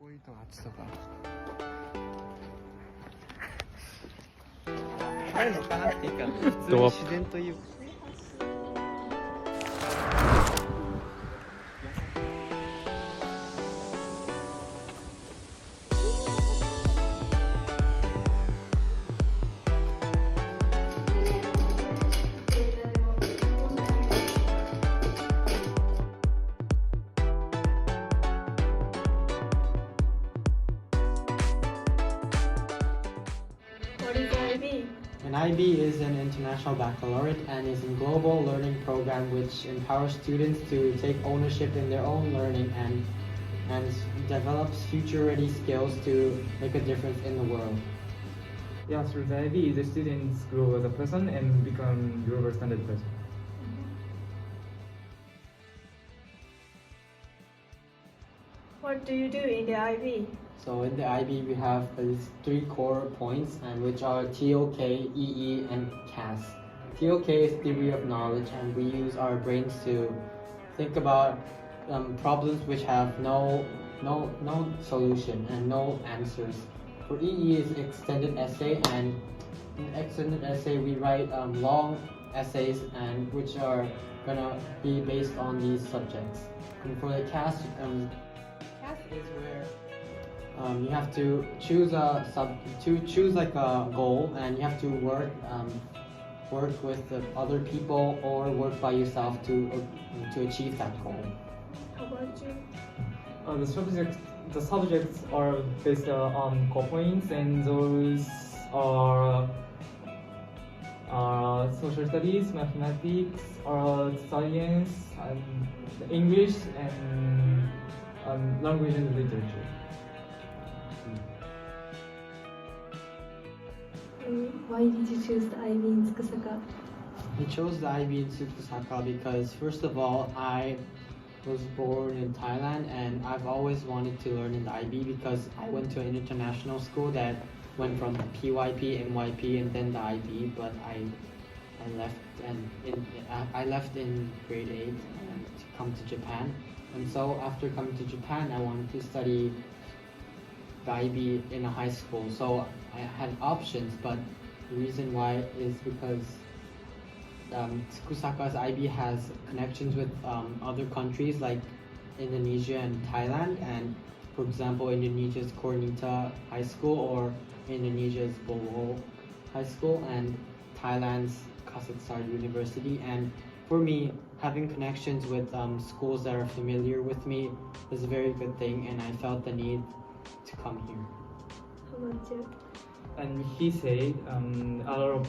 ポイントがあっちとかあるのかなっていうか普通に自然というWhat is IB? An IB is an international baccalaureate and is a global learning program which empowers students to take ownership in their own learning and develops future-ready skills to make a difference in the world. Yeah, through the IB, the students grow as a person and become global standard person. What do you do in the IB? So in the IB we have these three core points and which are TOK, EE, and CAS. TOK is theory of knowledge and we use our brains to think about problems which have no solution and no answers. For EE is extended essay, and in extended essay we write long essays and which are gonna be based on these subjects. And for the CAS is where you have to choose like a goal, and you have to work with the other people or work by yourself to achieve that goal. How about you? The subjects are based on core points, and those are social studies, mathematics, science, and English, and language and literature. Why did you choose the IB in Tsukusaka? I chose the IB in Tsukusaka because first of all, I was born in Thailand and I've always wanted to learn in the IB because I went to an international school that went from PYP, NYP, and then the IB, but I left in grade 8 to come to Japan. And so after coming to Japan, I wanted to study the IB in a high school. So I had options, but the reason why is because Tsukusaka's IB has connections with other countries like Indonesia and Thailand, and for example Indonesia's Kornita High School or Indonesia's Bowo High School and Thailand's Kazakhstan University. And for me, having connections with schools that are familiar with me is a very good thing, and I felt the need to come here. How about you? And he said a lot of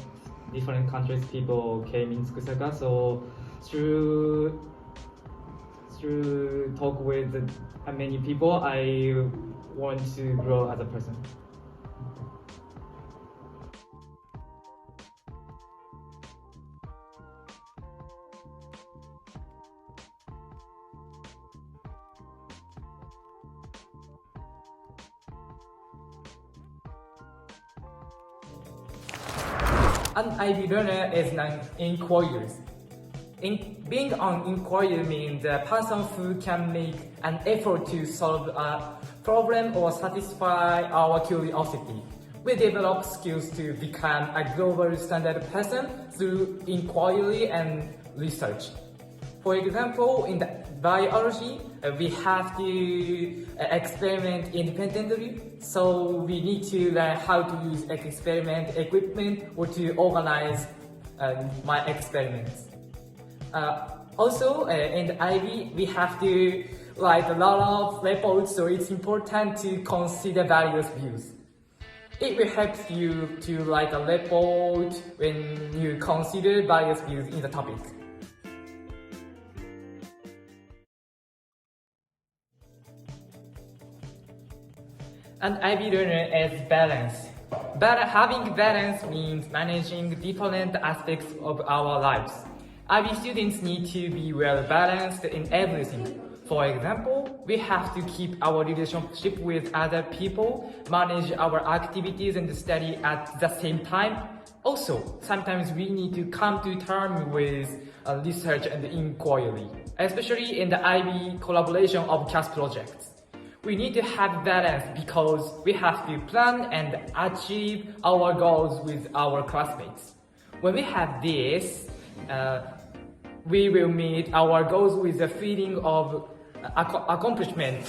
different countries people came in Tsukusaka, so through talk with many people, I want to grow as a person. An IB learner is an inquirer. Being an inquirer means a person who can make an effort to solve a problem or satisfy our curiosity. We develop skills to become a global standard person through inquiry and research. For example, in the biology, we have to experiment independently, so we need to learn how to use experiment equipment or to organize my experiments. Also, in the IB, we have to write a lot of reports, so it's important to consider various views. It will help you to write a report when you consider various views in the topic. An IB learner is balanced. Having balance means managing different aspects of our lives. IB students need to be well balanced in everything. For example, we have to keep our relationship with other people, manage our activities and study at the same time. Also, sometimes we need to come to terms with research and inquiry, especially in the IB collaboration of CAS projects. We need to have balance because we have to plan and achieve our goals with our classmates. When we have this, we will meet our goals with a feeling of accomplishment.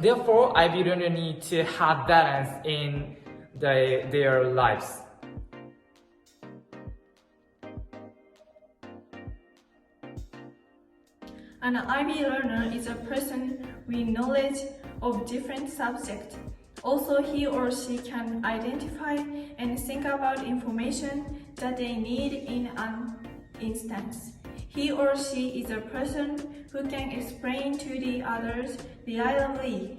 Therefore, IB learners need to have balance in their lives. An IB learner is a person with knowledge of different subjects. Also, he or she can identify and think about information that they need in an instance. He or she is a person who can explain to the others reliably.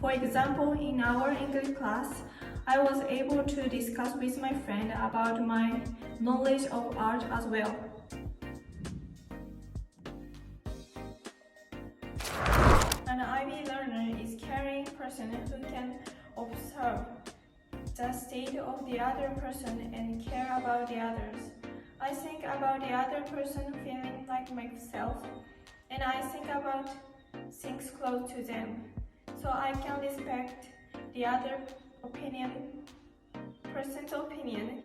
For example, in our English class, I was able to discuss with my friend about my knowledge of art as well. An IB learner is a caring person who can observe the state of the other person and care about the others. I think about the other person feeling like myself, and I think about things close to them, so I can respect the other person's opinion.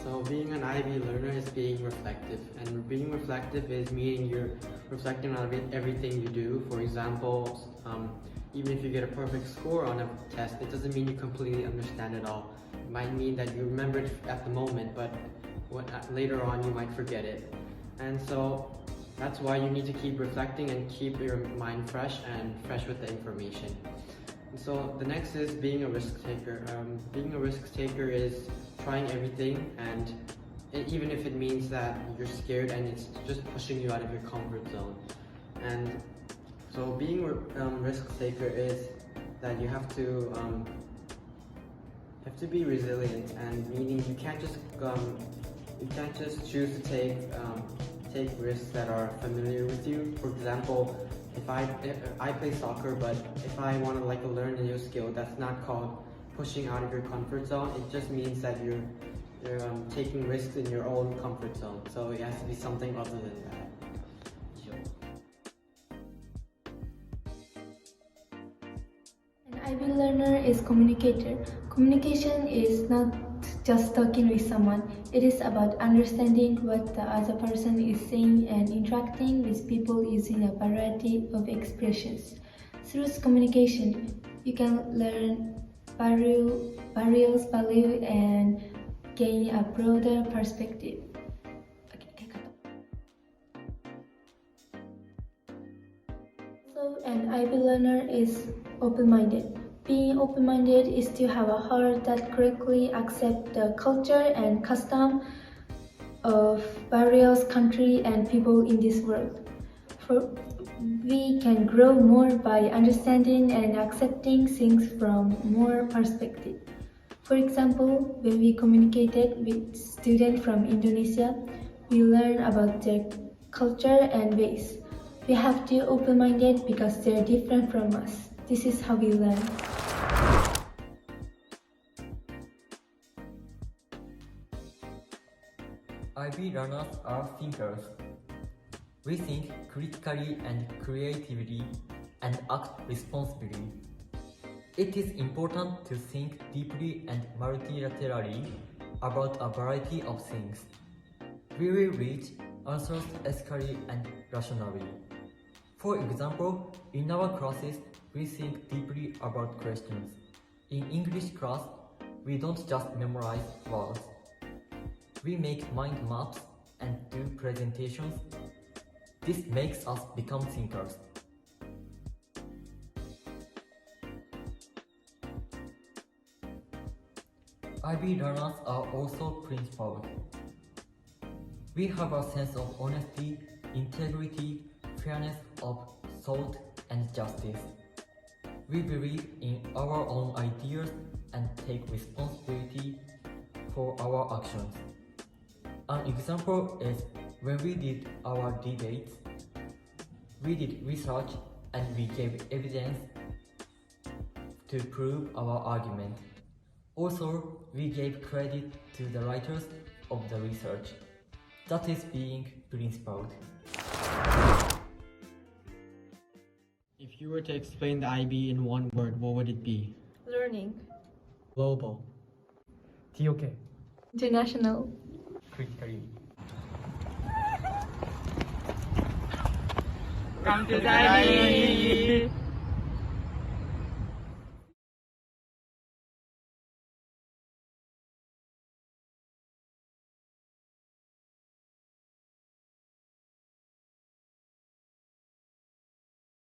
So being an IB learner is being reflective, and being reflective is meaning you're reflecting on everything you do. For example, even if you get a perfect score on a test, it doesn't mean you completely understand it all. It might mean that you remember it at the moment, but later on you might forget it. And so that's why you need to keep reflecting and keep your mind fresh with the information. And so the next is being a risk taker. Being a risk taker is trying everything, and even if it means that you're scared and it's just pushing you out of your comfort zone. And so being a risk taker is that you have to be resilient, and meaning you can't just choose to take risks that are familiar with you. For example, if I play soccer, but if I want to learn a new skill, that's not called pushing out of your comfort zone. It just means that you're taking risks in your own comfort zone. So it has to be something other than that. An IB learner is communicator. Communication is not just talking with someone. It is about understanding what the other person is saying and interacting with people using a variety of expressions. Through communication, you can learn various values and gain a broader perspective. So, an IB learner is open-minded. Being open-minded is to have a heart that correctly accepts the culture and custom of various countries and people in this world. We can grow more by understanding and accepting things from more perspective. For example, when we communicated with students from Indonesia, we learn about their culture and ways. We have to be open-minded because they're different from us. This is how we learn. IB learners are thinkers. We think critically and creatively and act responsibly. It is important to think deeply and multilaterally about a variety of things. We will reach answers ethically and rationally. For example, in our classes, we think deeply about questions. In English class, we don't just memorize words. We make mind maps and do presentations. This makes us become thinkers. IB learners are also principled. We have a sense of honesty, integrity, fairness of thought, and justice. We believe in our own ideas and take responsibility for our actions. An example is when we did our debates, we did research and we gave evidence to prove our argument. Also, we gave credit to the writers of the research. That is being principled. If you were to explain the IB in one word, what would it be? Learning. Global. TOK. International. Critically. Come to the IB!